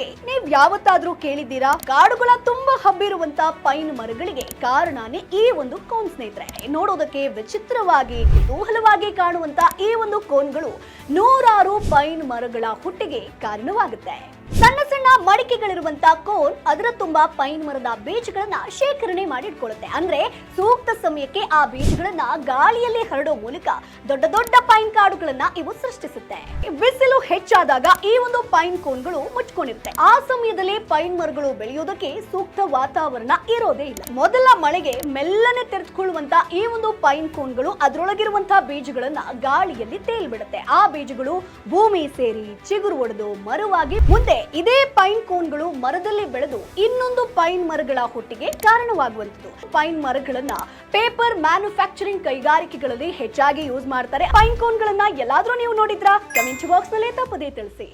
ಬಗ್ಗೆ ನೀವ್ ಯಾವತ್ತಾದ್ರೂ ಕೇಳಿದ್ದೀರಾ? ಕಾಡುಗಳ ತುಂಬಾ ಹಬ್ಬಿರುವಂತ ಪೈನ್ ಮರಗಳಿಗೆ ಕಾರಣನೇ ಈ ಒಂದು ಕೋನ್ ಸ್ನೇಹಿತರೆ. ನೋಡೋದಕ್ಕೆ ವಿಚಿತ್ರವಾಗಿ ಕುತೂಹಲವಾಗಿ ಕಾಣುವಂತ ಈ ಒಂದು ಕೋನ್ಗಳು ನೂರಾರು ಪೈನ್ ಮರಗಳ ಹುಟ್ಟಿಗೆ ಕಾರಣವಾಗುತ್ತೆ. ಸಣ್ಣ ಸಣ್ಣ ಮಡಿಕೆಗಳಿರುವಂತ ಕೋನ್ ಅದರ ತುಂಬಾ ಪೈನ್ ಮರದ ಬೀಜಗಳನ್ನ ಶೇಖರಣೆ ಮಾಡಿಟ್ಕೊಳ್ಳುತ್ತೆ. ಅಂದ್ರೆ ಸೂಕ್ತ ಸಮಯಕ್ಕೆ ಆ ಬೀಜಗಳನ್ನ ಗಾಳಿಯಲ್ಲಿ ಹರಡೋ ಮೂಲಕ ದೊಡ್ಡ ದೊಡ್ಡ ಪೈನ್ ಕಾಡುಗಳನ್ನ ಇವು ಸೃಷ್ಟಿಸುತ್ತೆ. ಬಿಸಿಲು ಹೆಚ್ಚಾದಾಗ ಈ ಒಂದು ಪೈನ್ ಕೋನ್ಗಳು ಮುಚ್ಕೊಂಡಿರುತ್ತೆ. ಆ ಸಮಯದಲ್ಲಿ ಪೈನ್ ಮರಗಳು ಬೆಳೆಯೋದಕ್ಕೆ ಸೂಕ್ತ ವಾತಾವರಣ ಇರೋದೇ ಇಲ್ಲ. ಮೊದಲ ಮಳೆಗೆ ಮೆಲ್ಲನೆ ತೆರೆದುಕೊಳ್ಳುವಂತ ಈ ಒಂದು ಪೈನ್ ಕೋನ್ಗಳು ಅದರೊಳಗಿರುವಂತಹ ಬೀಜಗಳನ್ನ ಗಾಳಿಯಲ್ಲಿ ತೇಲ್ಬಿಡುತ್ತೆ. ಆ ಬೀಜಗಳು ಭೂಮಿ ಸೇರಿ ಚಿಗುರು ಒಡೆದು ಮರವಾಗಿ ಮುಂದೆ ಇದೇ ಪೈನ್ ಕೋನ್ಗಳು ಮರದಲ್ಲಿ ಬೆಳೆದು ಇನ್ನೊಂದು ಪೈನ್ ಮರಗಳ ಹುಟ್ಟಿಗೆ ಕಾರಣವಾಗುವಂತದ್ದು. ಪೈನ್ ಮರಗಳನ್ನ ಪೇಪರ್ ಮ್ಯಾನುಫ್ಯಾಕ್ಚರಿಂಗ್ ಕೈಗಾರಿಕೆಗಳಲ್ಲಿ ಹೆಚ್ಚಾಗಿ ಯೂಸ್ ಮಾಡ್ತಾರೆ. ಪೈನ್ ಕೋನ್ಗಳನ್ನ ಎಲ್ಲಾದ್ರೂ ನೀವು ನೋಡಿದ್ರಾ? ಕಮೆಂಟ್ ಬಾಕ್ಸ್ ನಲ್ಲಿ ತಪ್ಪದೇ ತಿಳಿಸಿ.